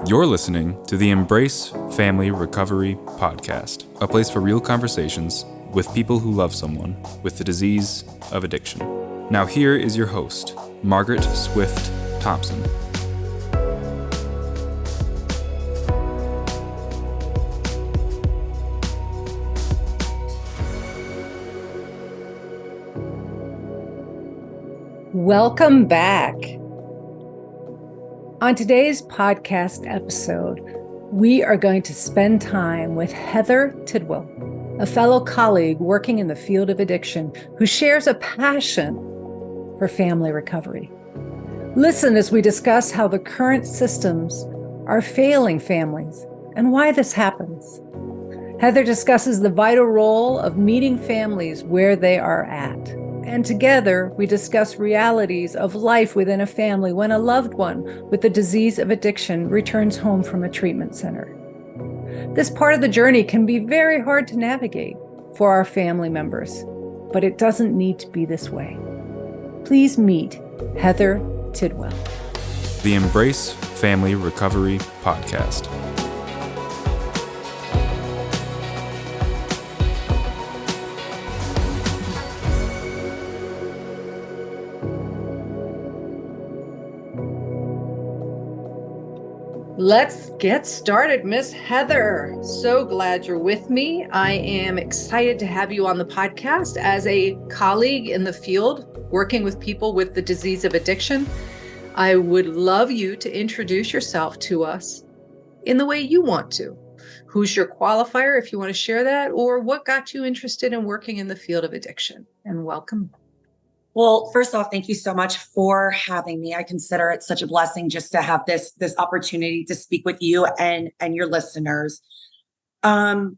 You're listening to the Embrace Family Recovery Podcast, a place for real conversations with people who love someone with the disease of addiction. Now here is your host, Margaret Swift Thompson. Welcome back. On today's podcast episode, we are going to spend time with Heather Tidwell, a fellow colleague working in the field of addiction who shares a passion for family recovery. Listen as we discuss how the current systems are failing families and why this happens. Heather discusses the vital role of meeting families where they are at. And together, we discuss realities of life within a family when a loved one with the disease of addiction returns home from a treatment center. This part of the journey can be very hard to navigate for our family members, but it doesn't need to be this way. Please meet Heather Tidwell. The Embrace Family Recovery Podcast. Let's get started, Miss Heather. So glad you're with me. I am excited to have you on the podcast as a colleague in the field working with people with the disease of addiction. I would love you to introduce yourself to us in the way you want to. Who's your qualifier, if you want to share that, or what got you interested in working in the field of addiction? And welcome. Well, first off, thank you so much for having me. I consider it such a blessing just to have this opportunity to speak with you and your listeners. Addiction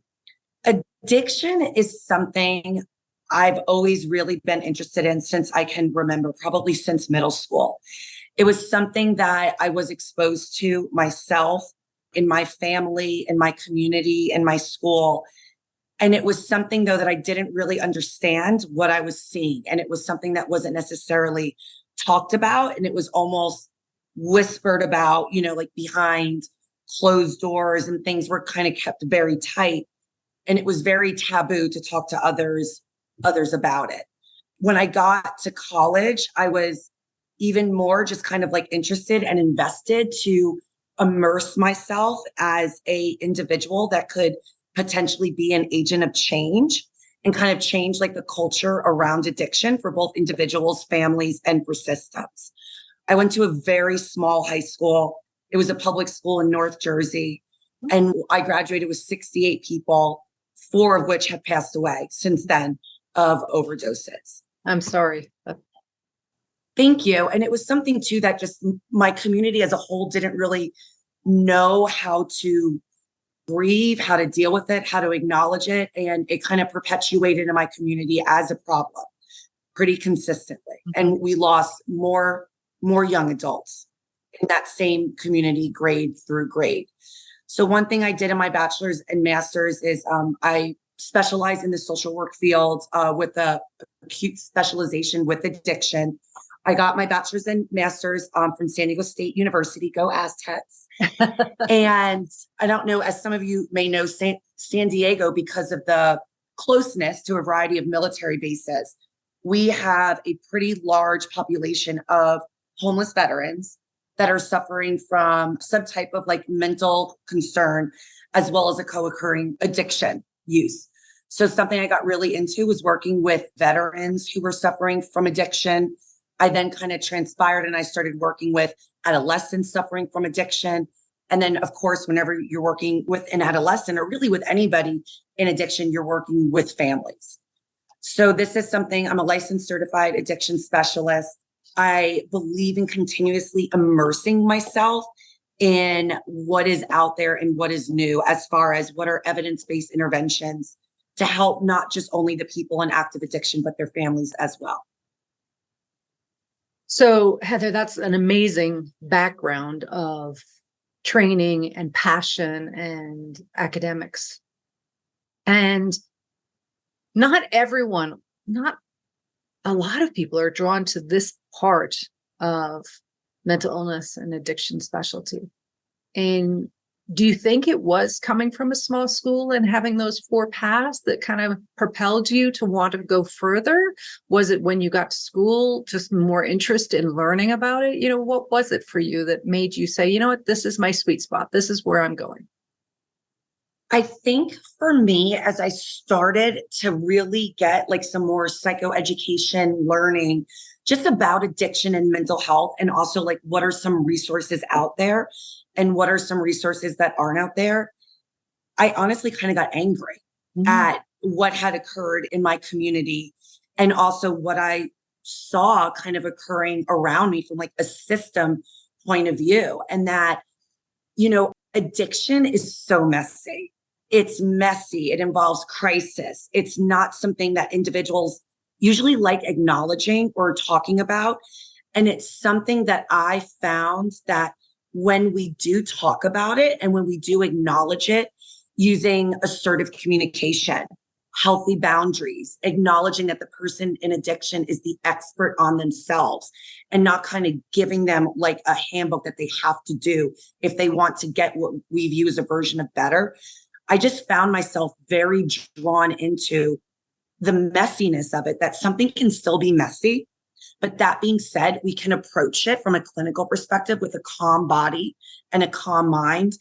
is something I've always really been interested in since I can remember, probably since middle school. It was something that I was exposed to myself, in my family, in my community, in my school. And it was something, though, that I didn't really understand what I was seeing. And it was something that wasn't necessarily talked about. And it was almost whispered about, like behind closed doors, and things were kind of kept very tight. And it was very taboo to talk to others about it. When I got to college, I was even more just kind of like interested and invested to immerse myself as an individual that could potentially be an agent of change and kind of change like the culture around addiction for both individuals, families, and for systems. I went to a very small high school. It was a public school in North Jersey. And I graduated with 68 people, 4 of which have passed away since then of overdoses. I'm sorry. Thank you. And it was something too that just my community as a whole didn't really know how to grieve, how to deal with it, how to acknowledge it. And it kind of perpetuated in my community as a problem pretty consistently. And we lost more young adults in that same community, grade through grade. So one thing I did in my bachelor's and master's is I specialized in the social work field with a acute specialization with addiction. I got my bachelor's and master's from San Diego State University. Go Aztecs. And I don't know, as some of you may know, San Diego, because of the closeness to a variety of military bases, we have a pretty large population of homeless veterans that are suffering from some type of like mental concern, as well as a co-occurring addiction use. So something I got really into was working with veterans who were suffering from addiction. I then kind of transpired and I started working with adolescents suffering from addiction. And then, of course, whenever you're working with an adolescent or really with anybody in addiction, you're working with families. So this is something, I'm a licensed certified addiction specialist. I believe in continuously immersing myself in what is out there and what is new as far as what are evidence-based interventions to help not just only the people in active addiction, but their families as well. So, Heather, that's an amazing background of training and passion and academics. And not everyone, not a lot of people are drawn to this part of mental illness and addiction specialty. And do you think it was coming from a small school and having those 4 paths that kind of propelled you to want to go further? Was it when you got to school, just more interest in learning about it? What was it for you that made you say, you know what, this is my sweet spot. This is where I'm going? I think for me, as I started to really get like some more psychoeducation learning just about addiction and mental health, and also like what are some resources out there and what are some resources that aren't out there, I honestly kind of got angry at what had occurred in my community and also what I saw kind of occurring around me from like a system point of view. And that, addiction is so messy. It's messy. It involves crisis. It's not something that individuals usually like acknowledging or talking about. And it's something that I found that when we do talk about it and when we do acknowledge it using assertive communication, healthy boundaries, acknowledging that the person in addiction is the expert on themselves and not kind of giving them like a handbook that they have to do if they want to get what we view as a version of better. I just found myself very drawn into the messiness of it, that something can still be messy. But that being said, we can approach it from a clinical perspective with a calm body and a calm mind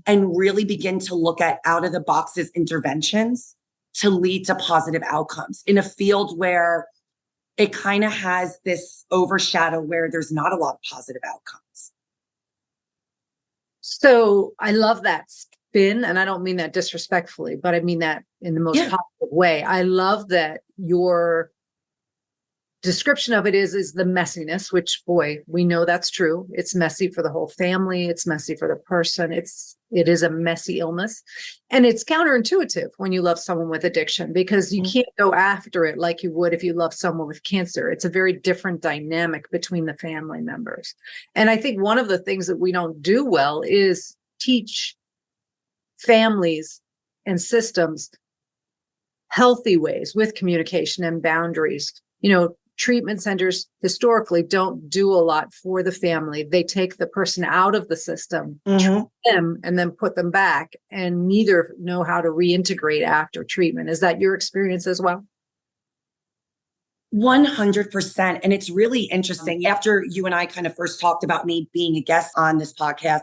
and really begin to look at out of the boxes interventions to lead to positive outcomes in a field where it kind of has this overshadow where there's not a lot of positive outcomes. So I love that spin, and I don't mean that disrespectfully, but I mean that in the most positive way. I love that your description of it is the messiness, which, boy, we know that's true. It's messy for the whole family. It's messy for the person. It is a messy illness. And it's counterintuitive when you love someone with addiction, because you can't go after it like you would if you love someone with cancer. It's a very different dynamic between the family members. And I think one of the things that we don't do well is teach families and systems healthy ways with communication and boundaries. Treatment centers historically don't do a lot for the family. They take the person out of the system, treat them, and then put them back, and neither know how to reintegrate after treatment. Is that your experience as well? 100%. And it's really interesting. After you and I kind of first talked about me being a guest on this podcast,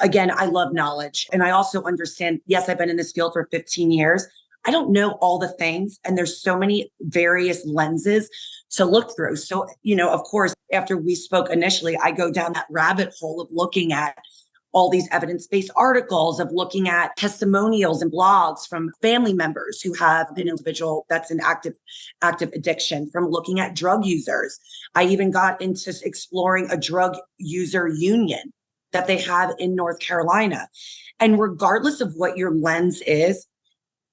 again, I love knowledge. And I also understand, yes, I've been in this field for 15 years. I don't know all the things, and there's so many various lenses to look through. So, of course, after we spoke initially, I go down that rabbit hole of looking at all these evidence-based articles, of looking at testimonials and blogs from family members who have an individual that's in active addiction, from looking at drug users. I even got into exploring a drug user union that they have in North Carolina. And regardless of what your lens is,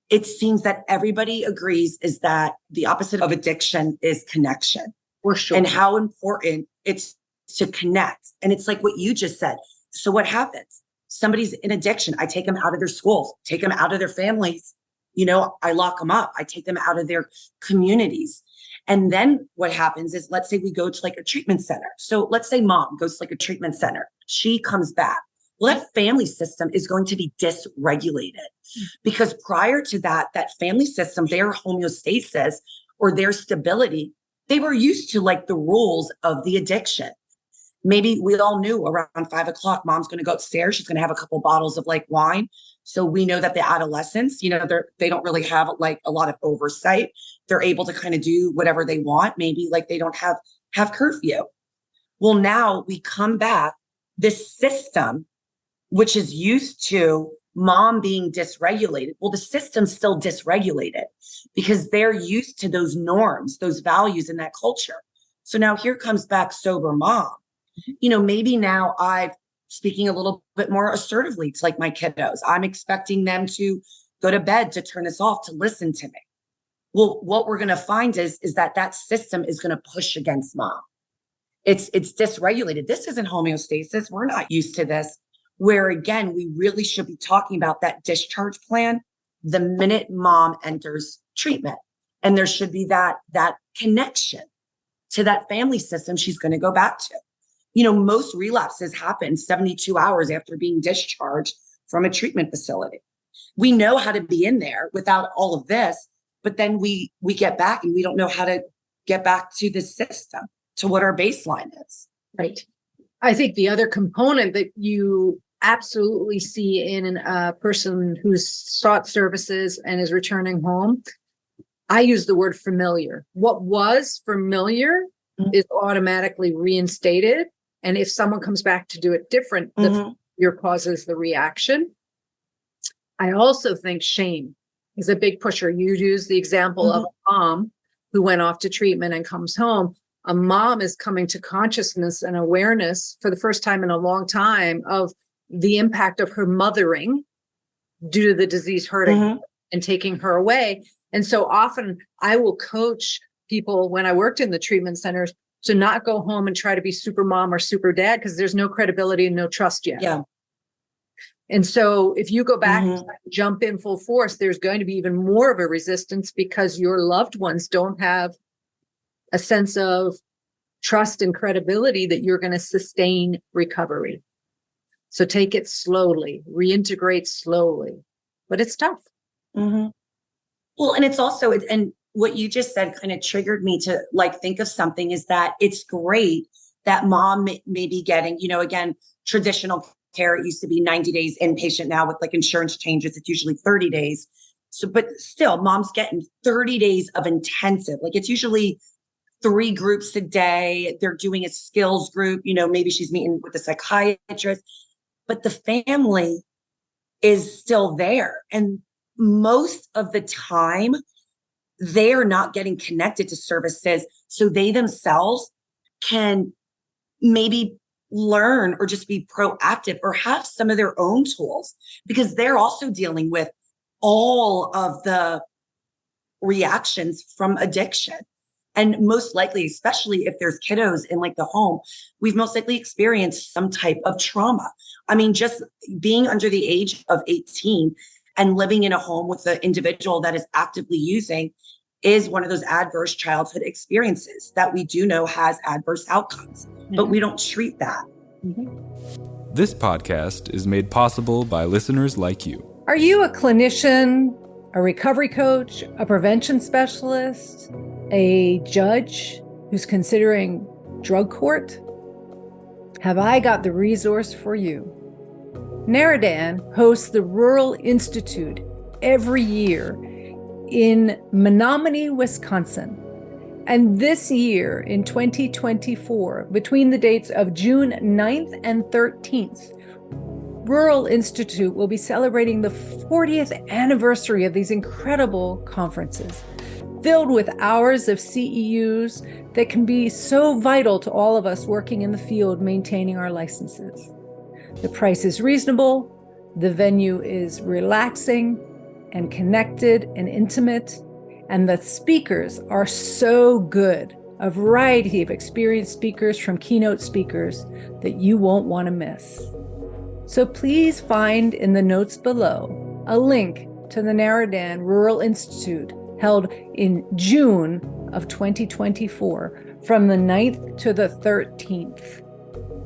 it seems that everybody agrees is that the opposite of addiction is connection. For sure. And how important it's to connect. And it's like what you just said. So what happens? Somebody's in addiction. I take them out of their schools, take them out of their families. I lock them up. I take them out of their communities. And then what happens is, let's say we go to like a treatment center. So let's say mom goes to like a treatment center. She comes back. Well, that family system is going to be dysregulated, because prior to that family system, their homeostasis or their stability, they were used to like the rules of the addiction. Maybe we all knew around 5 o'clock, mom's going to go upstairs. She's going to have a couple bottles of like wine. So we know that the adolescents, they don't really have like a lot of oversight. They're able to kind of do whatever they want. Maybe like they don't have curfew. Well, now we come back, this system, which is used to mom being dysregulated. Well, the system's still dysregulated because they're used to those norms, those values in that culture. So now here comes back sober mom. Maybe now I'm speaking a little bit more assertively to like my kiddos. I'm expecting them to go to bed, to turn this off, to listen to me. Well, what we're going to find is that system is going to push against mom. It's dysregulated. This isn't homeostasis. We're not used to this. Where again, we really should be talking about that discharge plan the minute mom enters treatment. And there should be that connection to that family system she's going to go back to. most relapses happen 72 hours after being discharged from a treatment facility. We know how to be in there without all of this, but then we get back and we don't know how to get back to the system, to what our baseline is. Right. I think the other component that you absolutely see in a person who's sought services and is returning home, I use the word familiar. What was familiar is automatically reinstated. And if someone comes back to do it different, the familiar causes the reaction. I also think shame is a big pusher. You use the example of a mom who went off to treatment and comes home. A mom is coming to consciousness and awareness for the first time in a long time of the impact of her mothering due to the disease hurting her and taking her away. And so often I will coach people when I worked in the treatment centers to not go home and try to be super mom or super dad, because there's no credibility and no trust yet. Yeah. And so if you go back and jump in full force, there's going to be even more of a resistance because your loved ones don't have a sense of trust and credibility that you're going to sustain recovery. So take it slowly, reintegrate slowly, but it's tough. Well, and it's also, and what you just said kind of triggered me to think of something, is that it's great that mom may be getting, again, traditional care. It used to be 90 days inpatient. Now with insurance changes, it's usually 30 days. So, but still mom's getting 30 days of intensive, it's usually 3 groups a day. They're doing a skills group, maybe she's meeting with a psychiatrist, but the family is still there. And most of the time they are not getting connected to services. So they themselves can maybe learn or just be proactive or have some of their own tools, because they're also dealing with all of the reactions from addiction. And most likely, especially if there's kiddos in the home, we've most likely experienced some type of trauma. I mean, just being under the age of 18 and living in a home with an individual that is actively using is one of those adverse childhood experiences that we do know has adverse outcomes, but we don't treat that. This podcast is made possible by listeners like you. Are you a clinician, a recovery coach, a prevention specialist, a judge who's considering drug court? Have I got the resource for you? Narradan hosts the Rural Institute every year in Menominee, Wisconsin. And this year, in 2024, between the dates of June 9th and 13th, Rural Institute will be celebrating the 40th anniversary of these incredible conferences, filled with hours of CEUs that can be so vital to all of us working in the field maintaining our licenses. The price is reasonable, the venue is relaxing and connected and intimate, and the speakers are so good, a variety of experienced speakers from keynote speakers that you won't want to miss. So please find in the notes below a link to the Narradan Rural Institute held in June of 2024 from the 9th to the 13th.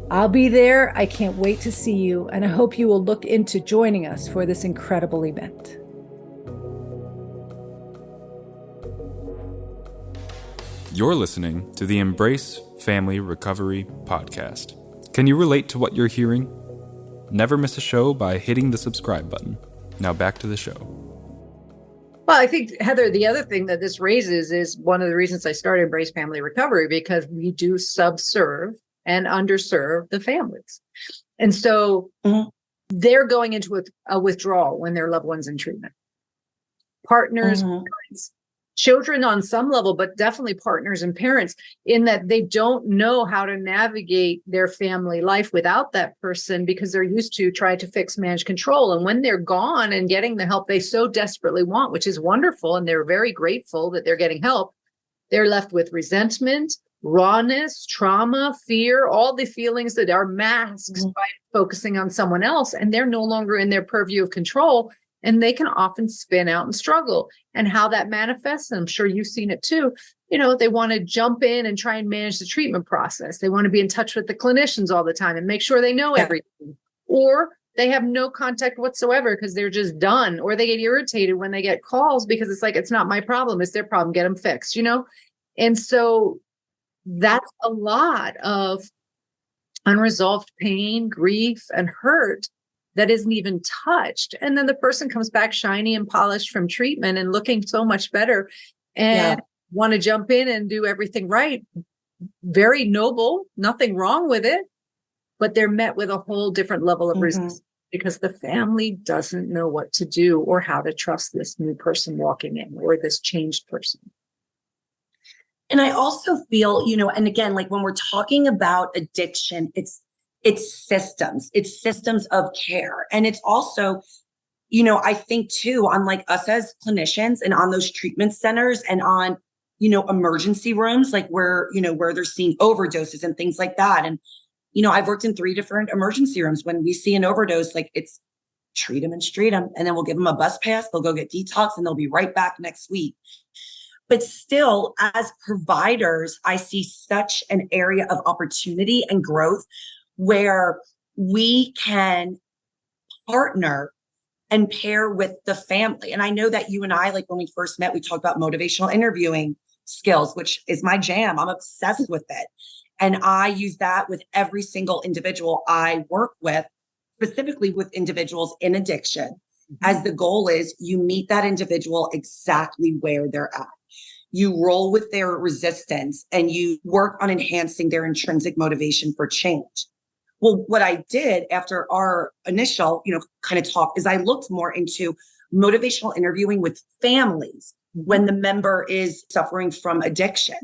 I'll be there. I can't wait to see you, and I hope you will look into joining us for this incredible event. You're listening to the Embrace Family Recovery podcast. Can you relate to what you're hearing? Never miss a show by hitting the subscribe button. Now back to the show. Well, I think, Heather, the other thing that this raises is one of the reasons I started Embrace Family Recovery, because we do subserve and underserve the families. And so they're going into a withdrawal when their loved one's in treatment. Partners, parents, children on some level, but definitely partners and parents, in that they don't know how to navigate their family life without that person, because they're used to try to fix, manage, control. And when they're gone and getting the help they so desperately want, which is wonderful, and they're very grateful that they're getting help, they're left with resentment, rawness, trauma, fear, all the feelings that are masked by focusing on someone else, and they're no longer in their purview of control. And they can often spin out and struggle. And how that manifests, and I'm sure you've seen it too, they want to jump in and try and manage the treatment process. They want to be in touch with the clinicians all the time and make sure they know everything. Or they have no contact whatsoever because they're just done, or they get irritated when they get calls because it's like, it's not my problem, it's their problem, get them fixed, And so that's a lot of unresolved pain, grief, and hurt that isn't even touched. And then the person comes back shiny and polished from treatment and looking so much better and want to jump in and do everything right. Very noble, nothing wrong with it, but they're met with a whole different level of resistance because the family doesn't know what to do or how to trust this new person walking in or this changed person. And I also feel, and again, like when we're talking about addiction, it's systems of care. And it's also, I think too, on like us as clinicians and on those treatment centers and on, emergency rooms, like where they're seeing overdoses and things like that. And, I've worked in 3 different emergency rooms. When we see an overdose, like it's treat them and street them. And then we'll give them a bus pass. They'll go get detox and they'll be right back next week. But still, as providers, I see such an area of opportunity and growth where we can partner and pair with the family. And I know that you and I, like when we first met, we talked about motivational interviewing skills, which is my jam. I'm obsessed with it. And I use that with every single individual I work with, specifically with individuals in addiction, as the goal is you meet that individual exactly where they're at. You roll with their resistance and you work on enhancing their intrinsic motivation for change. Well, what I did after our initial, kind of talk is I looked more into motivational interviewing with families when the member is suffering from addiction.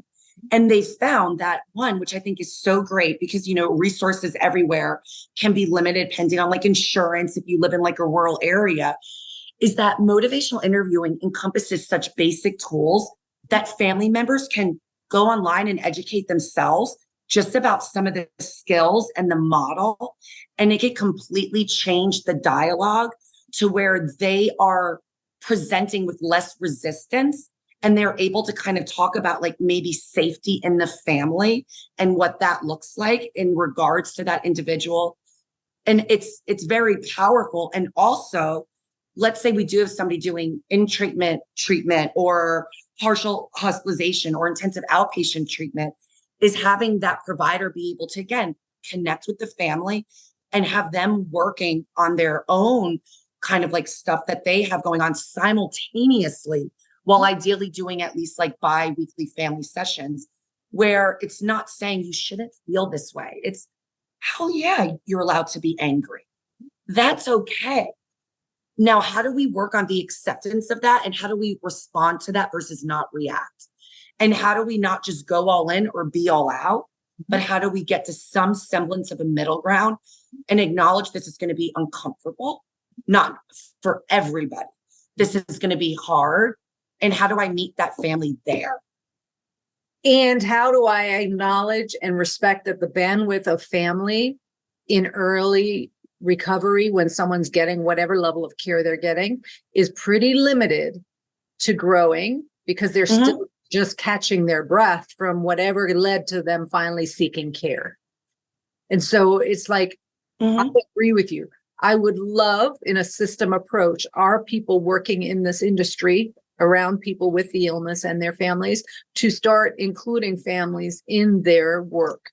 And they found that one, which I think is so great because, resources everywhere can be limited depending on like insurance, if you live in like a rural area, is that motivational interviewing encompasses such basic tools that family members can go online and educate themselves just about some of the skills and the model. And it can completely change the dialogue to where they are presenting with less resistance. And they're able to kind of talk about like maybe safety in the family and what that looks like in regards to that individual. And it's very powerful. And also, let's say we do have somebody doing in-treatment treatment or partial hospitalization or intensive outpatient treatment, is having that provider be able to, again, connect with the family and have them working on their own kind of like stuff that they have going on simultaneously, while ideally doing at least like bi-weekly family sessions where it's not saying you shouldn't feel this way. It's, hell yeah, you're allowed to be angry. That's okay. Now, how do we work on the acceptance of that? And how do we respond to that versus not react? And how do we not just go all in or be all out, but how do we get to some semblance of a middle ground and acknowledge this is going to be uncomfortable, not for everybody. This is going to be hard. And how do I meet that family there? And how do I acknowledge and respect that the bandwidth of family in early recovery, when someone's getting whatever level of care they're getting, is pretty limited to growing because they're still just catching their breath from whatever led to them finally seeking care. And so it's like, I agree with you. I would love, in a system approach, our people working in this industry around people with the illness and their families to start including families in their work.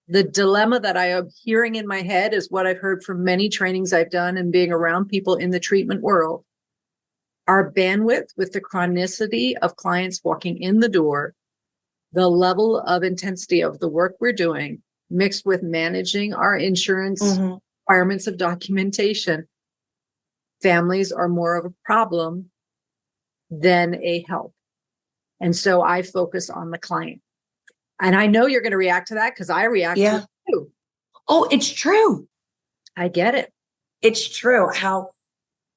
The dilemma that I am hearing in my head is what I've heard from many trainings I've done and being around people in the treatment world. Our bandwidth with the chronicity of clients walking in the door, the level of intensity of the work we're doing, mixed with managing our insurance requirements of documentation, families are more of a problem than a help. And so I focus on the client. And I know you're going to react to that because I react to it too. Oh, it's true. I get it. It's true how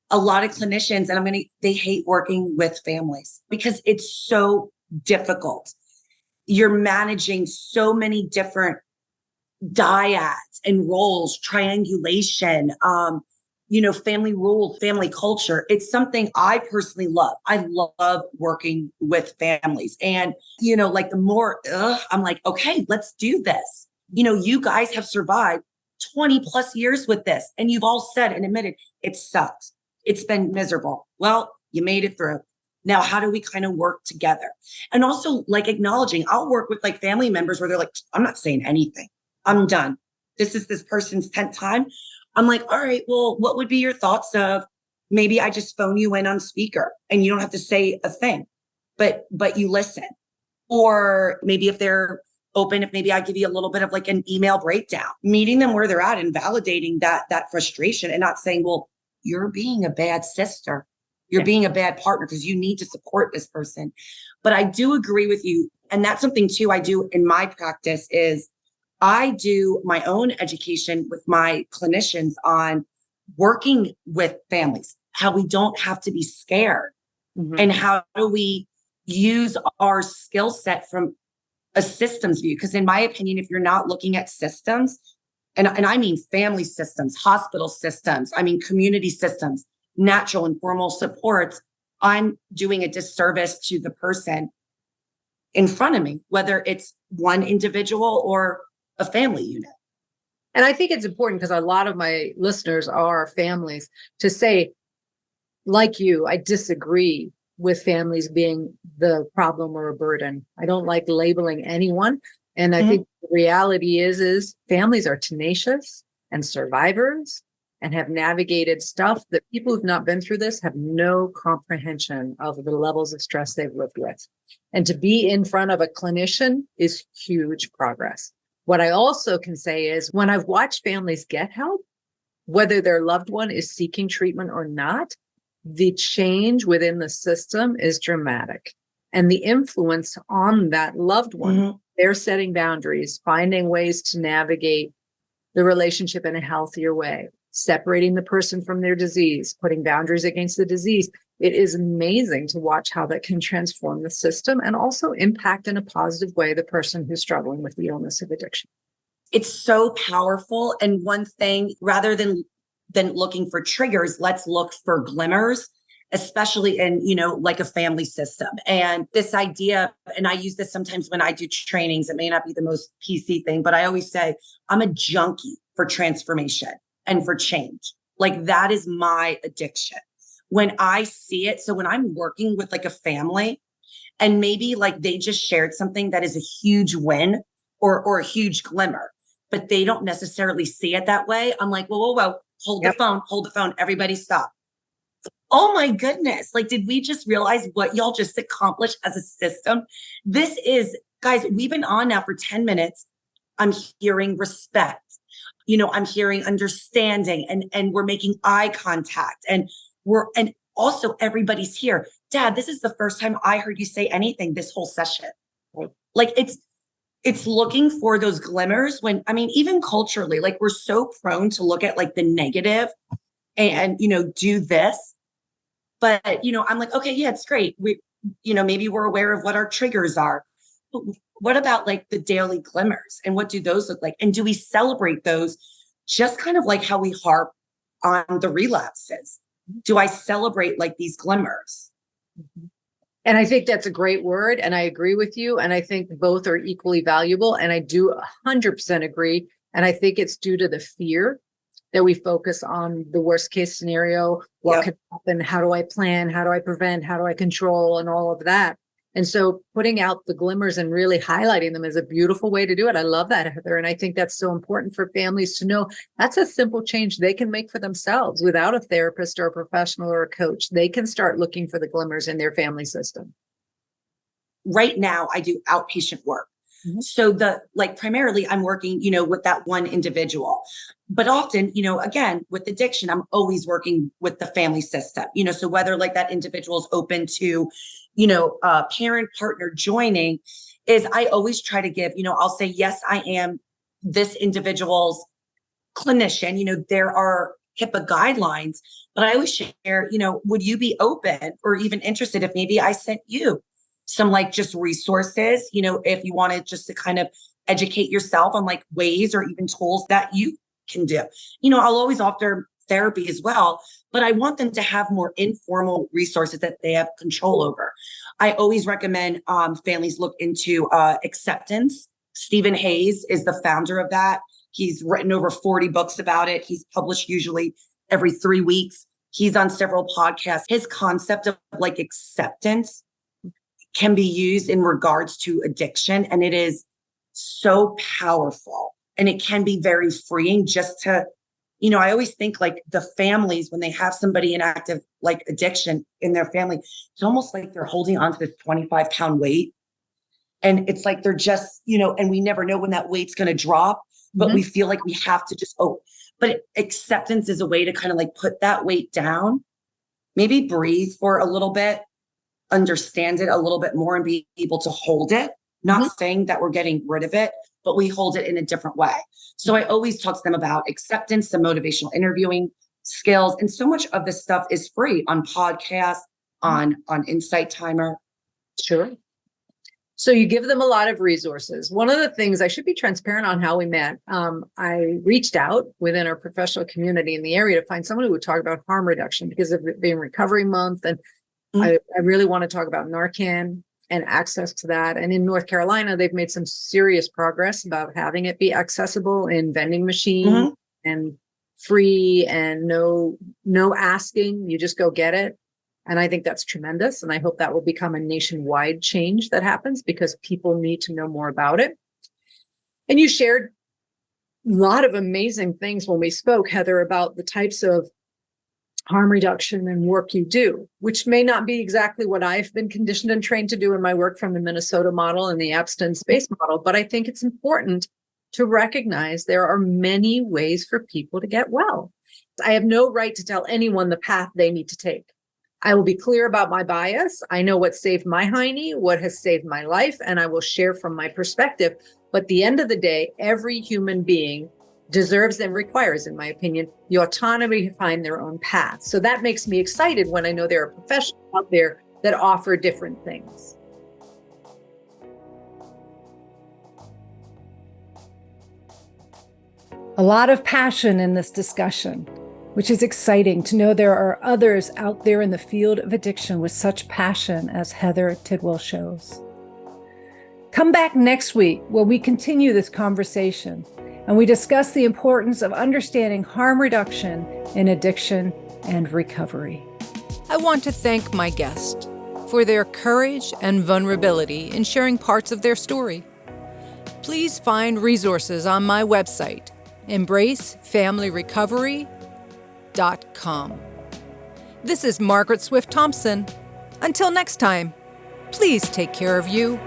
a lot of clinicians, and they hate working with families because it's so difficult. You're managing so many different dyads and roles, triangulation, family rule, family culture. It's something I personally love. I love working with families. And, like the more, I'm like, okay, let's do this. You guys have survived 20 plus years with this. And you've all said and admitted it sucks. It's been miserable. Well, you made it through. Now, how do we kind of work together? And also like acknowledging, I'll work with like family members where they're like, I'm not saying anything. I'm done. This is this person's 10th time. I'm like, all right, well, what would be your thoughts of maybe I just phone you in on speaker and you don't have to say a thing, but you listen. Or maybe if they're open, if maybe I give you a little bit of like an email breakdown, meeting them where they're at and validating that frustration and not saying, well, you're being a bad sister. You're being a bad partner because you need to support this person. But I do agree with you. And that's something too I do in my practice is I do my own education with my clinicians on working with families, how we don't have to be scared and how do we use our skill set from a systems view. Because in my opinion, if you're not looking at systems, and I mean family systems, hospital systems, I mean community systems, natural and formal supports, I'm doing a disservice to the person in front of me, whether it's one individual or a family unit. And I think it's important because a lot of my listeners are families to say, like you, I disagree with families being the problem or a burden. I don't like labeling anyone. And I think the reality is families are tenacious and survivors and have navigated stuff that people who've not been through this have no comprehension of the levels of stress they've lived with. And to be in front of a clinician is huge progress. What I also can say is when I've watched families get help, whether their loved one is seeking treatment or not, the change within the system is dramatic. And the influence on that loved one, they're setting boundaries, finding ways to navigate the relationship in a healthier way, separating the person from their disease, putting boundaries against the disease. It is amazing to watch how that can transform the system and also impact in a positive way the person who's struggling with the illness of addiction. It's so powerful. And one thing, rather than looking for triggers, let's look for glimmers, especially in, like a family system. And this idea, and I use this sometimes when I do trainings, it may not be the most PC thing, but I always say, I'm a junkie for transformation and for change. Like that is my addiction. When I see it, so when I'm working with like a family and maybe like they just shared something that is a huge win or a huge glimmer, but they don't necessarily see it that way. I'm like, whoa, hold the phone, everybody stop. Oh my goodness. Like, did we just realize what y'all just accomplished as a system? This is, guys, we've been on now for 10 minutes. I'm hearing respect. I'm hearing understanding and we're making eye contact and also everybody's here. Dad, this is the first time I heard you say anything this whole session. Like it's looking for those glimmers when, even culturally, like we're so prone to look at like the negative and, do this. But, I'm like, okay, yeah, it's great. We, maybe we're aware of what our triggers are. But what about like the daily glimmers and what do those look like? And do we celebrate those just kind of like how we harp on the relapses? Do I celebrate like these glimmers? And I think that's a great word. And I agree with you. And I think both are equally valuable. And I do 100% agree. And I think it's due to the fear that we focus on the worst case scenario. What could happen? How do I plan? How do I prevent? How do I control? And all of that. And so putting out the glimmers and really highlighting them is a beautiful way to do it. I love that, Heather. And I think that's so important for families to know that's a simple change they can make for themselves without a therapist or a professional or a coach. They can start looking for the glimmers in their family system. Right now, I do outpatient work. So primarily I'm working, with that one individual, but often, again, with addiction, I'm always working with the family system, so whether like that individual is open to, parent partner joining is I always try to give, I'll say, yes, I am this individual's clinician, there are HIPAA guidelines, but I always share, would you be open or even interested if maybe I sent you some like just resources, if you wanted just to kind of educate yourself on like ways or even tools that you can do. I'll always offer therapy as well, but I want them to have more informal resources that they have control over. I always recommend families look into acceptance. Stephen Hayes is the founder of that. He's written over 40 books about it. He's published usually every 3 weeks. He's on several podcasts. His concept of like acceptance can be used in regards to addiction, and it is so powerful. And it can be very freeing just to, I always think like the families, when they have somebody in active like addiction in their family, it's almost like they're holding on to this 25-pound weight. And it's like they're just, and we never know when that weight's going to drop, but we feel like we have to just, but acceptance is a way to kind of like put that weight down, maybe breathe for a little bit, understand it a little bit more and be able to hold it. Not saying that we're getting rid of it, but we hold it in a different way. So I always talk to them about acceptance, the motivational interviewing skills. And so much of this stuff is free on podcasts, on Insight Timer. Sure. So you give them a lot of resources. One of the things, I should be transparent on how we met. I reached out within our professional community in the area to find someone who would talk about harm reduction because of it being Recovery Month. And I really want to talk about Narcan and access to that. And in North Carolina, they've made some serious progress about having it be accessible in vending machines and free and no asking. You just go get it. And I think that's tremendous. And I hope that will become a nationwide change that happens because people need to know more about it. And you shared a lot of amazing things when we spoke, Heather, about the types of harm reduction and work you do, which may not be exactly what I've been conditioned and trained to do in my work from the Minnesota model and the abstinence-based model. But I think it's important to recognize there are many ways for people to get well. I have no right to tell anyone the path they need to take. I will be clear about my bias. I know what saved my hiney, what has saved my life, and I will share from my perspective. But at the end of the day, every human being deserves and requires, in my opinion, the autonomy to find their own path. So that makes me excited when I know there are professionals out there that offer different things. A lot of passion in this discussion, which is exciting to know there are others out there in the field of addiction with such passion as Heather Tidwell shows. Come back next week where we continue this conversation and we discuss the importance of understanding harm reduction in addiction and recovery. I want to thank my guest for their courage and vulnerability in sharing parts of their story. Please find resources on my website, embracefamilyrecovery.com. This is Margaret Swift Thompson. Until next time, please take care of you